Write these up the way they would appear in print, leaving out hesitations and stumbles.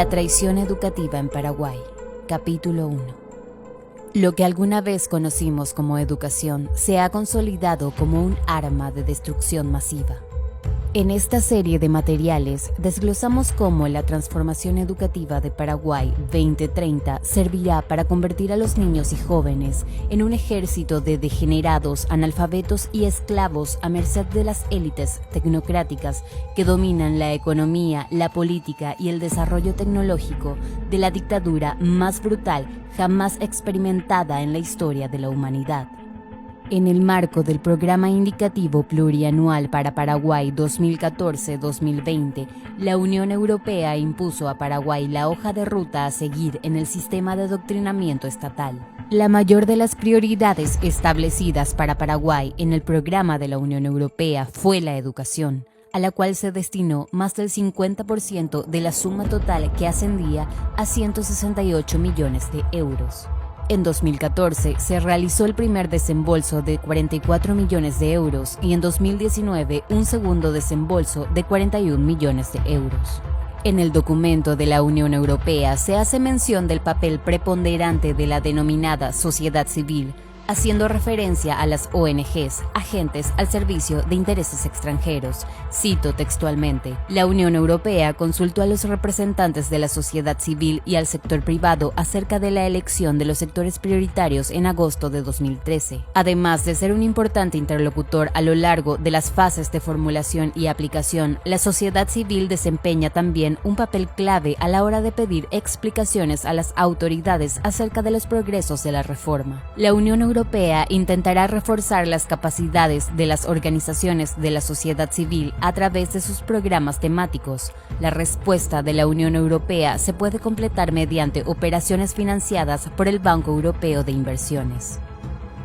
La traición educativa en Paraguay, capítulo 1. Lo que alguna vez conocimos como educación se ha consolidado como un arma de destrucción masiva. En esta serie de materiales desglosamos cómo la transformación educativa de Paraguay 2030 servirá para convertir a los niños y jóvenes en un ejército de degenerados, analfabetos y esclavos a merced de las élites tecnocráticas que dominan la economía, la política y el desarrollo tecnológico de la dictadura más brutal jamás experimentada en la historia de la humanidad. En el marco del Programa Indicativo Plurianual para Paraguay 2014-2020, la Unión Europea impuso a Paraguay la hoja de ruta a seguir en el sistema de adoctrinamiento estatal. La mayor de las prioridades establecidas para Paraguay en el programa de la Unión Europea fue la educación, a la cual se destinó más del 50% de la suma total que ascendía a 168 millones de euros. En 2014 se realizó el primer desembolso de 44 millones de euros y en 2019 un segundo desembolso de 41 millones de euros. En el documento de la Unión Europea se hace mención del papel preponderante de la denominada sociedad civil, haciendo referencia a las ONGs, agentes al servicio de intereses extranjeros. Cito textualmente: la Unión Europea consultó a los representantes de la sociedad civil y al sector privado acerca de la elección de los sectores prioritarios en agosto de 2013. Además de ser un importante interlocutor a lo largo de las fases de formulación y aplicación, la sociedad civil desempeña también un papel clave a la hora de pedir explicaciones a las autoridades acerca de los progresos de la reforma. La Unión Europea intentará reforzar las capacidades de las organizaciones de la sociedad civil a través de sus programas temáticos. La respuesta de la Unión Europea se puede completar mediante operaciones financiadas por el Banco Europeo de Inversiones.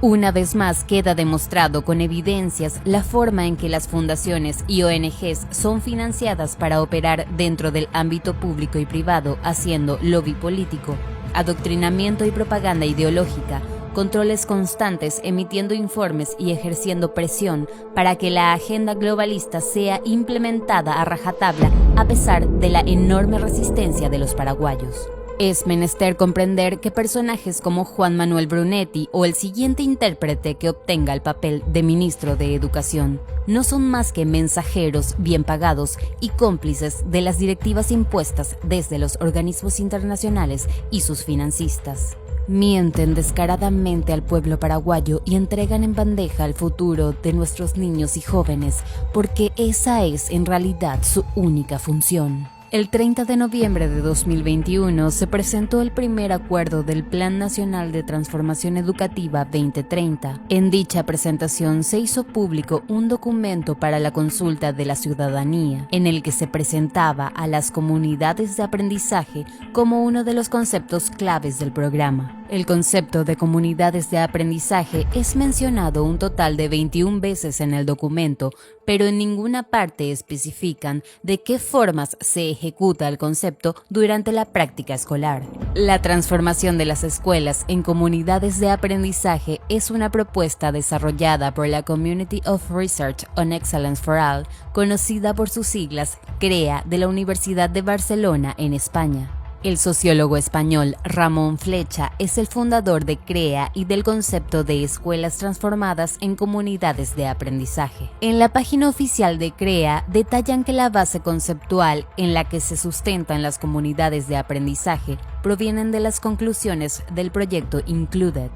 Una vez más queda demostrado con evidencias la forma en que las fundaciones y ONGs son financiadas para operar dentro del ámbito público y privado, haciendo lobby político, adoctrinamiento y propaganda ideológica, controles constantes, emitiendo informes y ejerciendo presión para que la agenda globalista sea implementada a rajatabla a pesar de la enorme resistencia de los paraguayos. Es menester comprender que personajes como Juan Manuel Brunetti o el siguiente intérprete que obtenga el papel de ministro de Educación no son más que mensajeros bien pagados y cómplices de las directivas impuestas desde los organismos internacionales y sus financistas. Mienten descaradamente al pueblo paraguayo y entregan en bandeja el futuro de nuestros niños y jóvenes, porque esa es en realidad su única función. El 30 de noviembre de 2021 se presentó el primer acuerdo del Plan Nacional de Transformación Educativa 2030. En dicha presentación se hizo público un documento para la consulta de la ciudadanía, en el que se presentaba a las comunidades de aprendizaje como uno de los conceptos claves del programa. El concepto de comunidades de aprendizaje es mencionado un total de 21 veces en el documento, pero en ninguna parte especifican de qué formas se ejecuta el concepto durante la práctica escolar. La transformación de las escuelas en comunidades de aprendizaje es una propuesta desarrollada por la Community of Research on Excellence for All, conocida por sus siglas CREA, de la Universidad de Barcelona en España. El sociólogo español Ramón Flecha es el fundador de CREA y del concepto de escuelas transformadas en comunidades de aprendizaje. En la página oficial de CREA detallan que la base conceptual en la que se sustentan las comunidades de aprendizaje provienen de las conclusiones del proyecto Included,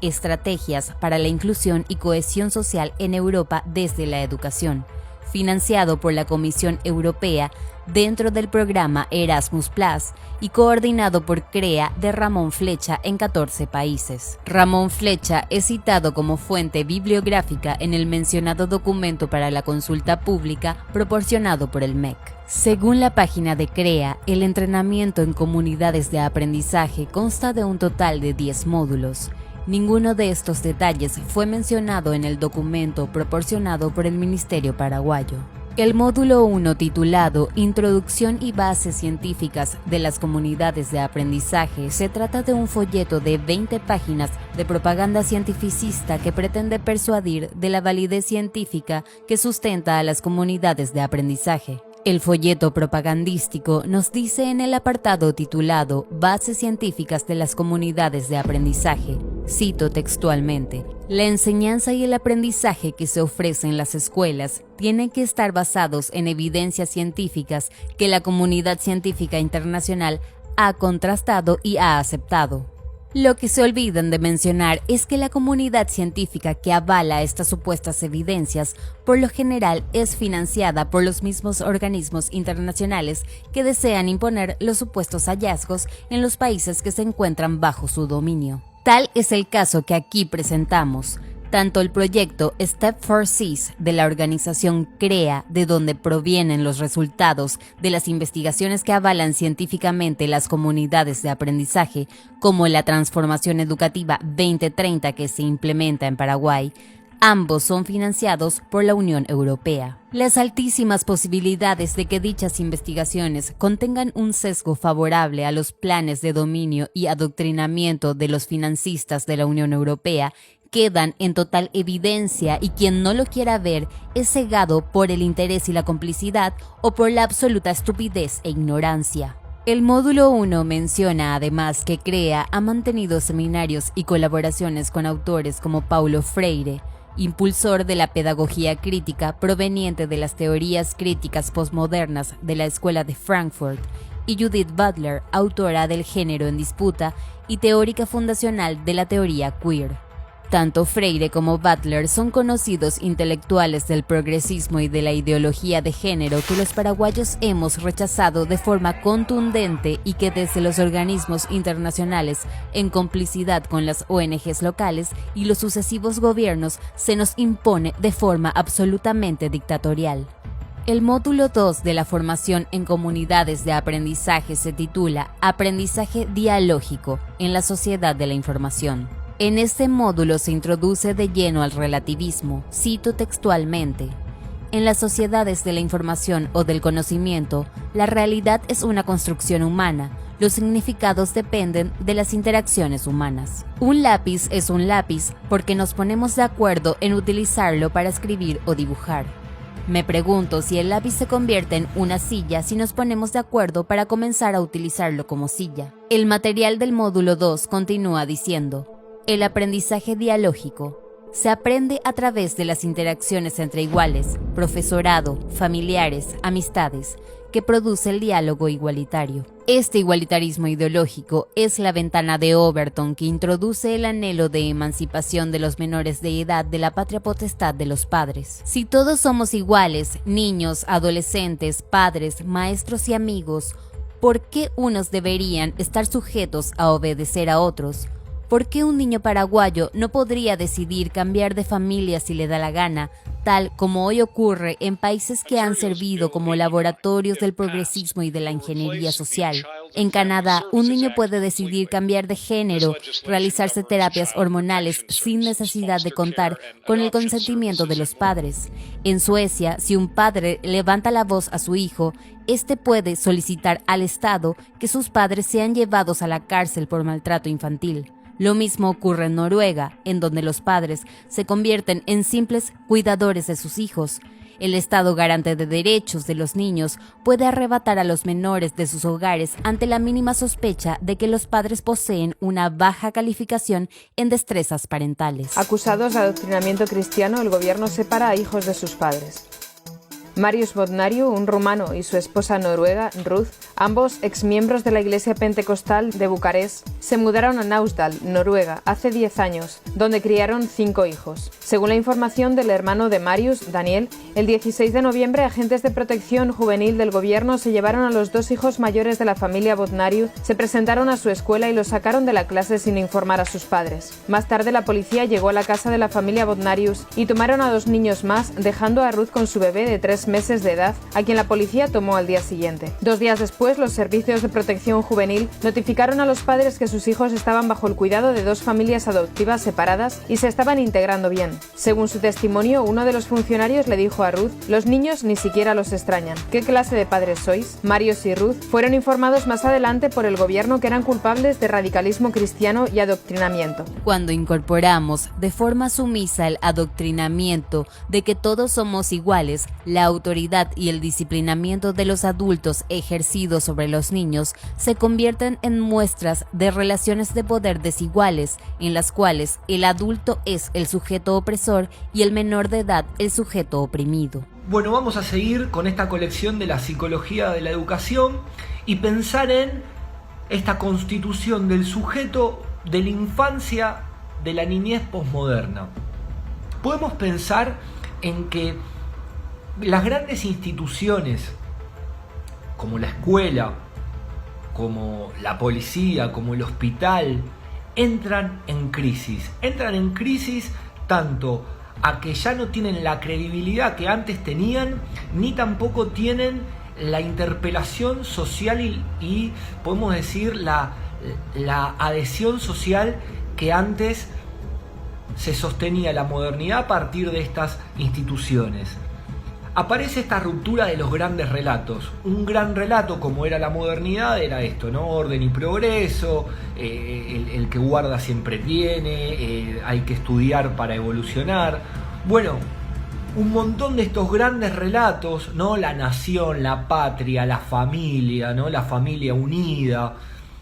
Estrategias para la Inclusión y Cohesión Social en Europa desde la Educación, financiado por la Comisión Europea dentro del programa Erasmus Plus y coordinado por CREA de Ramón Flecha en 14 países. Ramón Flecha es citado como fuente bibliográfica en el mencionado documento para la consulta pública proporcionado por el MEC. Según la página de CREA, el entrenamiento en comunidades de aprendizaje consta de un total de 10 módulos. Ninguno de estos detalles fue mencionado en el documento proporcionado por el Ministerio paraguayo. El módulo 1, titulado Introducción y Bases Científicas de las Comunidades de Aprendizaje, se trata de un folleto de 20 páginas de propaganda cientificista que pretende persuadir de la validez científica que sustenta a las comunidades de aprendizaje. El folleto propagandístico nos dice en el apartado titulado Bases científicas de las comunidades de aprendizaje, cito textualmente, la enseñanza y el aprendizaje que se ofrece en las escuelas tienen que estar basados en evidencias científicas que la comunidad científica internacional ha contrastado y ha aceptado. Lo que se olvidan de mencionar es que la comunidad científica que avala estas supuestas evidencias, por lo general es financiada por los mismos organismos internacionales que desean imponer los supuestos hallazgos en los países que se encuentran bajo su dominio. Tal es el caso que aquí presentamos. Tanto el proyecto Step4Seas de la organización CREA, de donde provienen los resultados de las investigaciones que avalan científicamente las comunidades de aprendizaje, como la transformación educativa 2030 que se implementa en Paraguay, ambos son financiados por la Unión Europea. Las altísimas posibilidades de que dichas investigaciones contengan un sesgo favorable a los planes de dominio y adoctrinamiento de los financistas de la Unión Europea quedan en total evidencia y quien no lo quiera ver es cegado por el interés y la complicidad o por la absoluta estupidez e ignorancia. El módulo 1 menciona además que CREA ha mantenido seminarios y colaboraciones con autores como Paulo Freire, impulsor de la pedagogía crítica proveniente de las teorías críticas postmodernas de la Escuela de Frankfurt, y Judith Butler, autora del Género en Disputa y teórica fundacional de la teoría queer. Tanto Freire como Butler son conocidos intelectuales del progresismo y de la ideología de género que los paraguayos hemos rechazado de forma contundente y que desde los organismos internacionales, en complicidad con las ONGs locales y los sucesivos gobiernos, se nos impone de forma absolutamente dictatorial. El módulo 2 de la formación en comunidades de aprendizaje se titula Aprendizaje dialógico en la sociedad de la información. En este módulo se introduce de lleno al relativismo, cito textualmente. En las sociedades de la información o del conocimiento, la realidad es una construcción humana, los significados dependen de las interacciones humanas. Un lápiz es un lápiz porque nos ponemos de acuerdo en utilizarlo para escribir o dibujar. Me pregunto si el lápiz se convierte en una silla si nos ponemos de acuerdo para comenzar a utilizarlo como silla. El material del módulo 2 continúa diciendo: el aprendizaje dialógico se aprende a través de las interacciones entre iguales, profesorado, familiares, amistades, que produce el diálogo igualitario. Este igualitarismo ideológico es la ventana de Overton que introduce el anhelo de emancipación de los menores de edad de la patria potestad de los padres. Si todos somos iguales, niños, adolescentes, padres, maestros y amigos, ¿por qué unos deberían estar sujetos a obedecer a otros? ¿Por qué un niño paraguayo no podría decidir cambiar de familia si le da la gana, tal como hoy ocurre en países que han servido como laboratorios del progresismo y de la ingeniería social? En Canadá, un niño puede decidir cambiar de género, realizarse terapias hormonales sin necesidad de contar con el consentimiento de los padres. En Suecia, si un padre levanta la voz a su hijo, este puede solicitar al Estado que sus padres sean llevados a la cárcel por maltrato infantil. Lo mismo ocurre en Noruega, en donde los padres se convierten en simples cuidadores de sus hijos. El Estado garante de derechos de los niños puede arrebatar a los menores de sus hogares ante la mínima sospecha de que los padres poseen una baja calificación en destrezas parentales. Acusados de adoctrinamiento cristiano, el gobierno separa a hijos de sus padres. Marius Bodnariu, un rumano, y su esposa noruega, Ruth, ambos exmiembros de la Iglesia Pentecostal de Bucarest, se mudaron a Naustdal, Noruega, hace 10 años, donde criaron 5 hijos. Según la información del hermano de Marius, Daniel, el 16 de noviembre agentes de protección juvenil del gobierno se llevaron a los 2 hijos mayores de la familia Bodnariu, se presentaron a su escuela y los sacaron de la clase sin informar a sus padres. Más tarde la policía llegó a la casa de la familia Bodnarius y tomaron a 2 niños más, dejando a Ruth con su bebé de 3 meses de edad, a quien la policía tomó al día siguiente. 2 días después, los servicios de protección juvenil notificaron a los padres que sus hijos estaban bajo el cuidado de 2 familias adoptivas separadas y se estaban integrando bien. Según su testimonio, uno de los funcionarios le dijo a Ruth: los niños ni siquiera los extrañan. ¿Qué clase de padres sois? Marius y Ruth fueron informados más adelante por el gobierno que eran culpables de radicalismo cristiano y adoctrinamiento. Cuando incorporamos de forma sumisa el adoctrinamiento de que todos somos iguales, la autoridad y el disciplinamiento de los adultos ejercidos sobre los niños se convierten en muestras de relaciones de poder desiguales, en las cuales el adulto es el sujeto opresor y el menor de edad el sujeto oprimido. Bueno, vamos a seguir con esta colección de la psicología de la educación y pensar en esta constitución del sujeto de la infancia, de la niñez posmoderna. Podemos pensar en que las grandes instituciones, como la escuela, como la policía, como el hospital, entran en crisis. Entran en crisis tanto a que ya no tienen la credibilidad que antes tenían, ni tampoco tienen la interpelación social y podemos decir la adhesión social que antes se sostenía la modernidad a partir de estas instituciones. Aparece esta ruptura de los grandes relatos. Un gran relato, como era la modernidad, era esto, ¿no? Orden y progreso, el que guarda siempre tiene, hay que estudiar para evolucionar. Bueno, un montón de estos grandes relatos, ¿no? La nación, la patria, la familia, ¿no? La familia unida.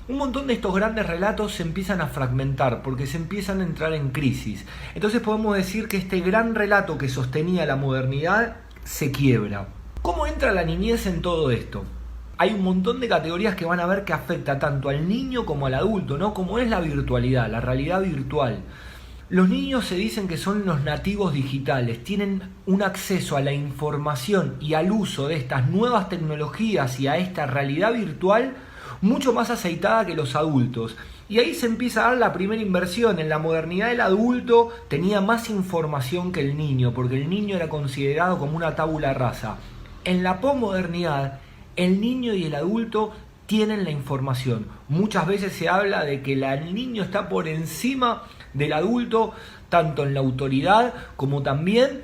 Un montón de estos grandes relatos se empiezan a fragmentar porque se empiezan a entrar en crisis. Entonces podemos decir que este gran relato que sostenía la modernidad se quiebra. ¿Cómo entra la niñez en todo esto? Hay un montón de categorías que van a ver que afecta tanto al niño como al adulto, ¿no? Como es la virtualidad, la realidad virtual. Los niños se dicen que son los nativos digitales, tienen un acceso a la información y al uso de estas nuevas tecnologías y a esta realidad virtual mucho más aceitada que los adultos. Y ahí se empieza a dar la primera inversión. En la modernidad el adulto tenía más información que el niño, porque el niño era considerado como una tabula rasa. En la posmodernidad, el niño y el adulto tienen la información. Muchas veces se habla de que el niño está por encima del adulto, tanto en la autoridad como también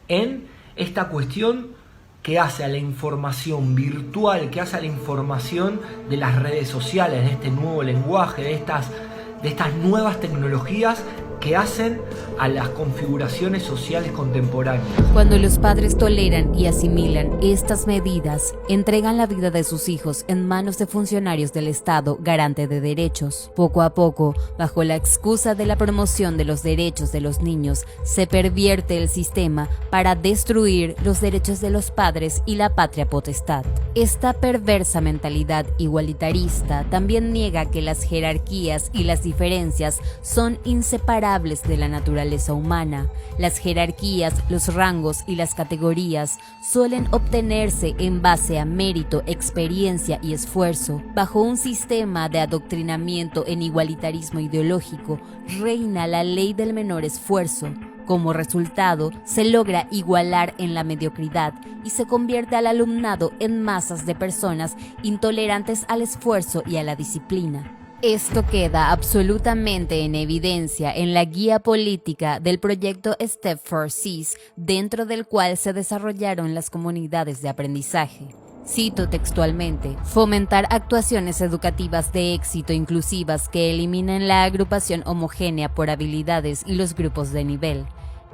en esta cuestión que hace a la información virtual, que hace a la información de las redes sociales, de este nuevo lenguaje, de estas nuevas tecnologías que hacen a las configuraciones sociales contemporáneas. Cuando los padres toleran y asimilan estas medidas, entregan la vida de sus hijos en manos de funcionarios del Estado garante de derechos. Poco a poco, bajo la excusa de la promoción de los derechos de los niños, se pervierte el sistema para destruir los derechos de los padres y la patria potestad. Esta perversa mentalidad igualitarista también niega que las jerarquías y las diferencias son inseparables de la naturaleza humana. Las jerarquías, los rangos y las categorías suelen obtenerse en base a mérito, experiencia y esfuerzo. Bajo un sistema de adoctrinamiento en igualitarismo ideológico, reina la ley del menor esfuerzo. Como resultado, se logra igualar en la mediocridad y se convierte al alumnado en masas de personas intolerantes al esfuerzo y a la disciplina. Esto queda absolutamente en evidencia en la guía política del proyecto Step for CIS, dentro del cual se desarrollaron las comunidades de aprendizaje. Cito textualmente: fomentar actuaciones educativas de éxito inclusivas que eliminen la agrupación homogénea por habilidades y los grupos de nivel.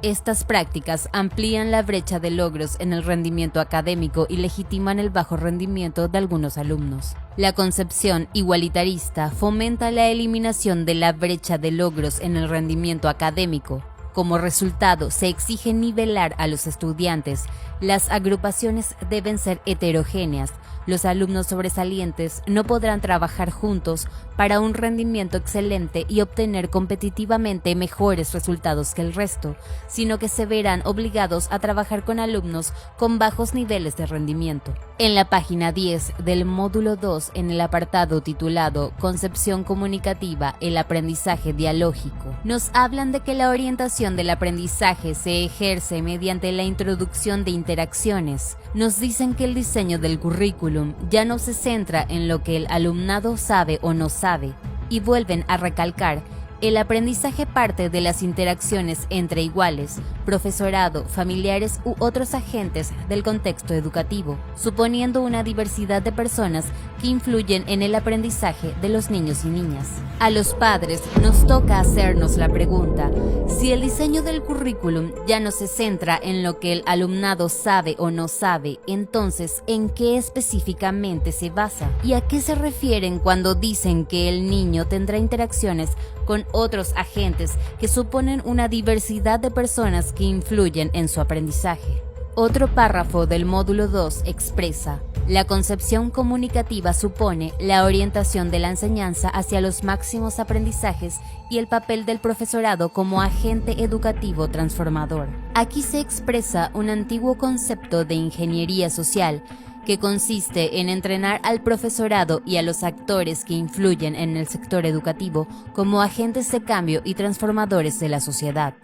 Estas prácticas amplían la brecha de logros en el rendimiento académico y legitiman el bajo rendimiento de algunos alumnos. La concepción igualitarista fomenta la eliminación de la brecha de logros en el rendimiento académico. Como resultado, se exige nivelar a los estudiantes. Las agrupaciones deben ser heterogéneas. Los alumnos sobresalientes no podrán trabajar juntos para un rendimiento excelente y obtener competitivamente mejores resultados que el resto, sino que se verán obligados a trabajar con alumnos con bajos niveles de rendimiento. En la página 10 del módulo 2, en el apartado titulado Concepción comunicativa, el aprendizaje dialógico, nos hablan de que la orientación del aprendizaje se ejerce mediante la introducción de interacciones. Nos dicen que el diseño del currículum ya no se centra en lo que el alumnado sabe o no sabe, y vuelven a recalcar El aprendizaje parte de las interacciones entre iguales, profesorado, familiares u otros agentes del contexto educativo, suponiendo una diversidad de personas que influyen en el aprendizaje de los niños y niñas. A los padres nos toca hacernos la pregunta: si el diseño del currículum ya no se centra en lo que el alumnado sabe o no sabe, entonces, ¿en qué específicamente se basa? ¿Y a qué se refieren cuando dicen que el niño tendrá interacciones con otros agentes que suponen una diversidad de personas que influyen en su aprendizaje? Otro párrafo del módulo 2 expresa: la concepción comunicativa supone la orientación de la enseñanza hacia los máximos aprendizajes y el papel del profesorado como agente educativo transformador. Aquí se expresa un antiguo concepto de ingeniería social que consiste en entrenar al profesorado y a los actores que influyen en el sector educativo como agentes de cambio y transformadores de la sociedad.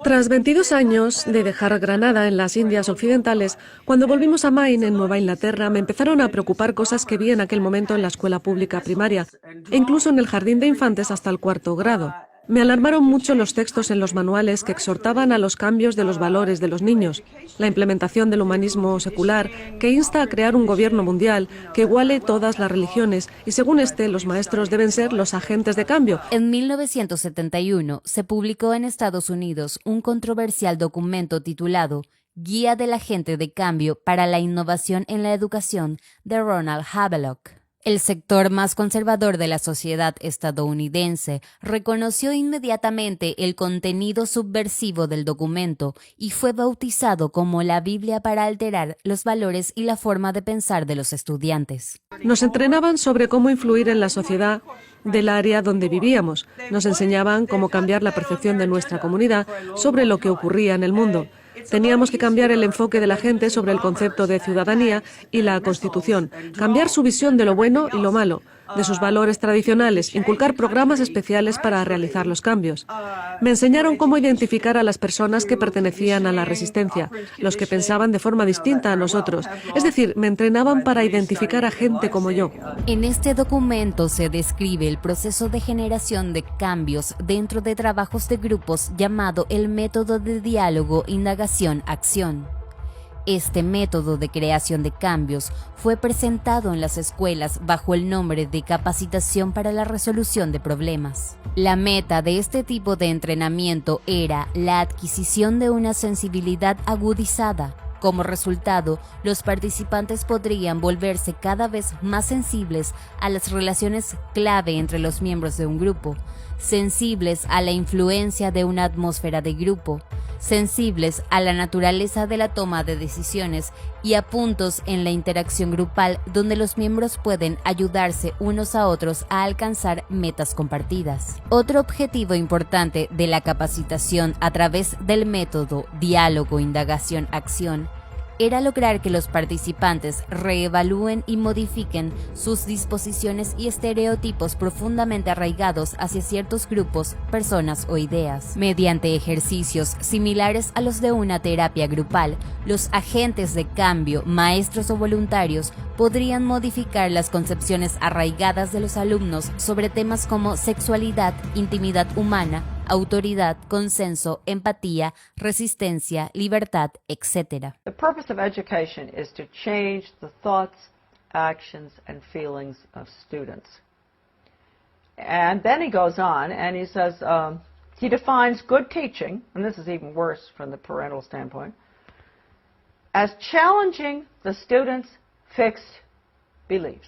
Tras 22 años de dejar Granada en las Indias Occidentales, cuando volvimos a Maine, en Nueva Inglaterra, me empezaron a preocupar cosas que vi en aquel momento en la escuela pública primaria e incluso en el jardín de infantes hasta el 4º grado. Me alarmaron mucho los textos en los manuales que exhortaban a los cambios de los valores de los niños, la implementación del humanismo secular, que insta a crear un gobierno mundial que iguale todas las religiones y, según los maestros deben ser los agentes de cambio. En 1971 se publicó en Estados Unidos un controversial documento titulado Guía del Agente de Cambio para la Innovación en la Educación de Ronald Havelock. El sector más conservador de la sociedad estadounidense reconoció inmediatamente el contenido subversivo del documento y fue bautizado como la Biblia para alterar los valores y la forma de pensar de los estudiantes. Nos entrenaban sobre cómo influir en la sociedad del área donde vivíamos. Nos enseñaban cómo cambiar la percepción de nuestra comunidad sobre lo que ocurría en el mundo. Teníamos que cambiar el enfoque de la gente sobre el concepto de ciudadanía y la Constitución, cambiar su visión de lo bueno y lo malo, de sus valores tradicionales, inculcar programas especiales para realizar los cambios. Me enseñaron cómo identificar a las personas que pertenecían a la resistencia, los que pensaban de forma distinta a nosotros. Es decir, me entrenaban para identificar a gente como yo. En este documento se describe el proceso de generación de cambios dentro de trabajos de grupos llamado el método de diálogo, indagación, acción. Este método de creación de cambios fue presentado en las escuelas bajo el nombre de capacitación para la resolución de problemas. La meta de este tipo de entrenamiento era la adquisición de una sensibilidad agudizada. Como resultado, los participantes podrían volverse cada vez más sensibles a las relaciones clave entre los miembros de un grupo, sensibles a la influencia de una atmósfera de grupo, sensibles a la naturaleza de la toma de decisiones y a puntos en la interacción grupal donde los miembros pueden ayudarse unos a otros a alcanzar metas compartidas. Otro objetivo importante de la capacitación a través del método diálogo, indagación, acción era lograr que los participantes reevalúen y modifiquen sus disposiciones y estereotipos profundamente arraigados hacia ciertos grupos, personas o ideas. Mediante ejercicios similares a los de una terapia grupal, los agentes de cambio, maestros o voluntarios, podrían modificar las concepciones arraigadas de los alumnos sobre temas como sexualidad, intimidad humana, autoridad, consenso, empatía, resistencia, libertad, etc. The purpose of education is to change the thoughts, actions, and feelings of students. And then he goes on and he says, he defines good teaching, and this is even worse from the parental standpoint, as challenging the students' fixed beliefs.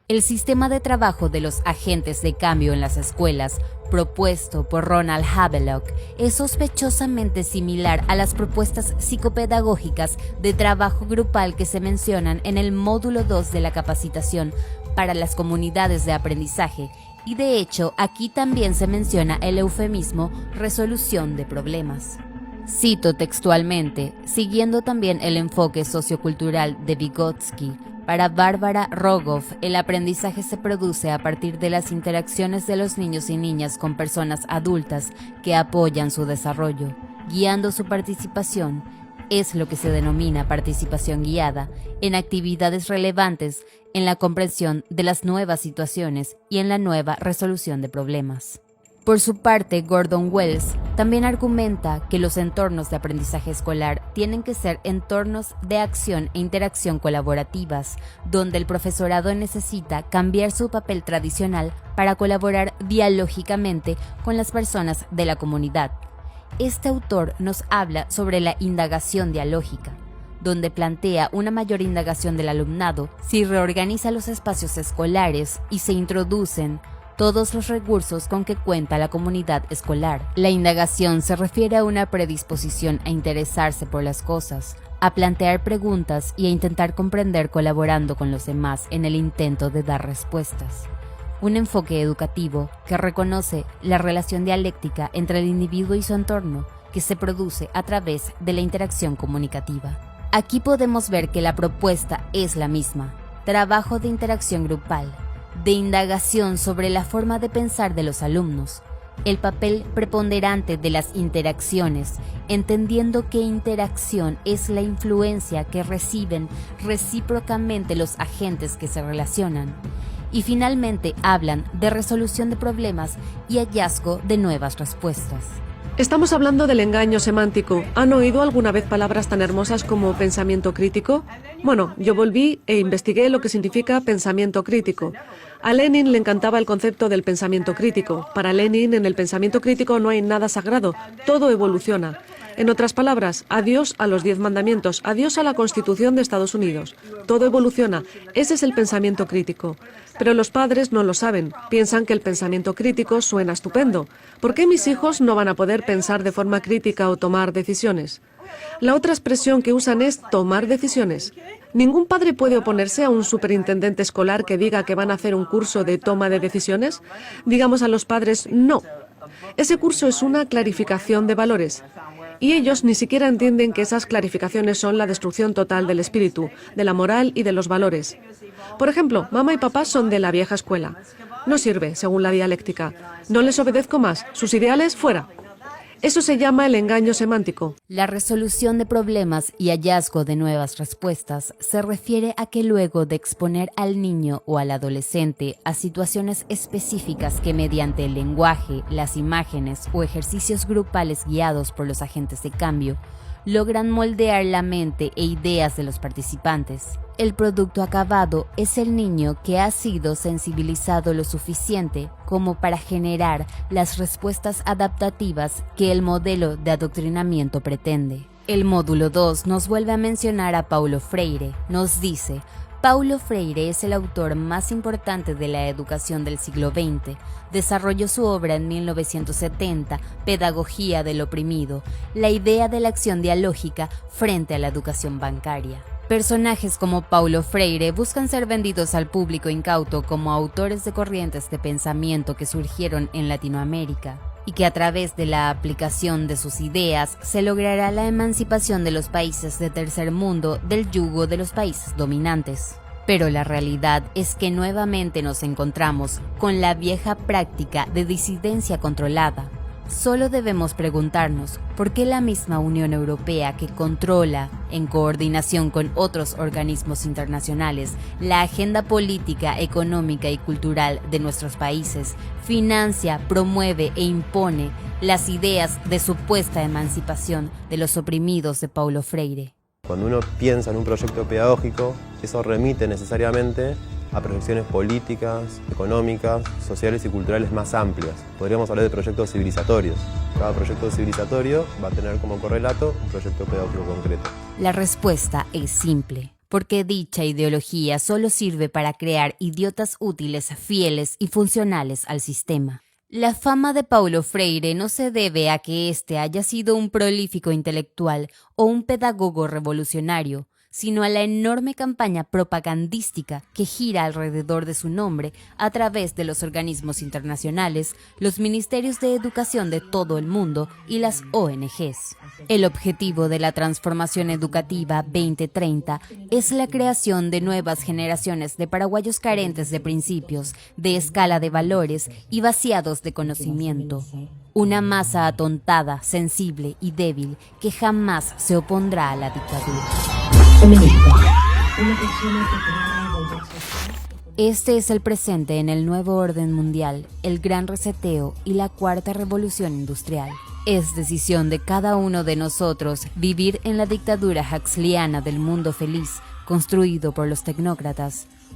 El sistema de trabajo de los agentes de cambio en las escuelas, propuesto por Ronald Havelock, es sospechosamente similar a las propuestas psicopedagógicas de trabajo grupal que se mencionan en el módulo 2 de la capacitación para las comunidades de aprendizaje, y de hecho aquí también se menciona el eufemismo resolución de problemas. Cito textualmente, siguiendo también el enfoque sociocultural de Vygotsky. Para Bárbara Rogoff, el aprendizaje se produce a partir de las interacciones de los niños y niñas con personas adultas que apoyan su desarrollo, guiando su participación. Es lo que se denomina participación guiada en actividades relevantes en la comprensión de las nuevas situaciones y en la nueva resolución de problemas. Por su parte, Gordon Wells también argumenta que los entornos de aprendizaje escolar tienen que ser entornos de acción e interacción colaborativas, donde el profesorado necesita cambiar su papel tradicional para colaborar dialógicamente con las personas de la comunidad. Este autor nos habla sobre la indagación dialógica, donde plantea una mayor indagación del alumnado si reorganiza los espacios escolares y se introducen todos los recursos con que cuenta la comunidad escolar. La indagación se refiere a una predisposición a interesarse por las cosas, a plantear preguntas y a intentar comprender colaborando con los demás en el intento de dar respuestas. Un enfoque educativo que reconoce la relación dialéctica entre el individuo y su entorno, que se produce a través de la interacción comunicativa. Aquí podemos ver que la propuesta es la misma: trabajo de interacción grupal, de indagación sobre la forma de pensar de los alumnos, el papel preponderante de las interacciones, entendiendo que interacción es la influencia que reciben recíprocamente los agentes que se relacionan. Y finalmente hablan de resolución de problemas y hallazgo de nuevas respuestas. Estamos hablando del engaño semántico. ¿Han oído alguna vez palabras tan hermosas como pensamiento crítico? Bueno, yo volví e investigué lo que significa pensamiento crítico. A Lenin le encantaba el concepto del pensamiento crítico. Para Lenin, en el pensamiento crítico no hay nada sagrado, todo evoluciona. En otras palabras, adiós a los 10 mandamientos, adiós a la Constitución de Estados Unidos. Todo evoluciona. Ese es el pensamiento crítico. Pero los padres no lo saben. Piensan que el pensamiento crítico suena estupendo. ¿Por qué mis hijos no van a poder pensar de forma crítica o tomar decisiones? La otra expresión que usan es tomar decisiones. ¿Ningún padre puede oponerse a un superintendente escolar que diga que van a hacer un curso de toma de decisiones? Digamos a los padres, no. Ese curso es una clarificación de valores. Y ellos ni siquiera entienden que esas clarificaciones son la destrucción total del espíritu, de la moral y de los valores. Por ejemplo, mamá y papá son de la vieja escuela. No sirve, según la dialéctica. No les obedezco más. Sus ideales, fuera. Eso se llama el engaño semántico. La resolución de problemas y hallazgo de nuevas respuestas se refiere a que luego de exponer al niño o al adolescente a situaciones específicas que mediante el lenguaje, las imágenes o ejercicios grupales guiados por los agentes de cambio, logran moldear la mente e ideas de los participantes. El producto acabado es el niño que ha sido sensibilizado lo suficiente como para generar las respuestas adaptativas que el modelo de adoctrinamiento pretende. El módulo 2 nos vuelve a mencionar a Paulo Freire. Nos dice: Paulo Freire es el autor más importante de la educación del siglo XX. Desarrolló su obra en 1970, Pedagogía del oprimido, la idea de la acción dialógica frente a la educación bancaria. Personajes como Paulo Freire buscan ser vendidos al público incauto como autores de corrientes de pensamiento que surgieron en Latinoamérica, y que a través de la aplicación de sus ideas se logrará la emancipación de los países de tercer mundo del yugo de los países dominantes. Pero la realidad es que nuevamente nos encontramos con la vieja práctica de disidencia controlada. Solo debemos preguntarnos por qué la misma Unión Europea, que controla, en coordinación con otros organismos internacionales, la agenda política, económica y cultural de nuestros países, financia, promueve e impone las ideas de supuesta emancipación de los oprimidos de Paulo Freire. Cuando uno piensa en un proyecto pedagógico, eso remite necesariamente a proyecciones políticas, económicas, sociales y culturales más amplias. Podríamos hablar de proyectos civilizatorios. Cada proyecto civilizatorio va a tener como correlato un proyecto pedagógico concreto. La respuesta es simple, porque dicha ideología solo sirve para crear idiotas útiles, fieles y funcionales al sistema. La fama de Paulo Freire no se debe a que éste haya sido un prolífico intelectual o un pedagogo revolucionario, sino a la enorme campaña propagandística que gira alrededor de su nombre a través de los organismos internacionales, los ministerios de educación de todo el mundo y las ONGs. El objetivo de la transformación educativa 2030 es la creación de nuevas generaciones de paraguayos carentes de principios, de escala de valores y vaciados de conocimiento. Una masa atontada, sensible y débil que jamás se opondrá a la dictadura. Este es el presente en el nuevo orden mundial, el gran reseteo y la cuarta revolución industrial. Es decisión de cada uno de nosotros vivir en la dictadura huxleyiana del mundo feliz, construido por los tecnócratas,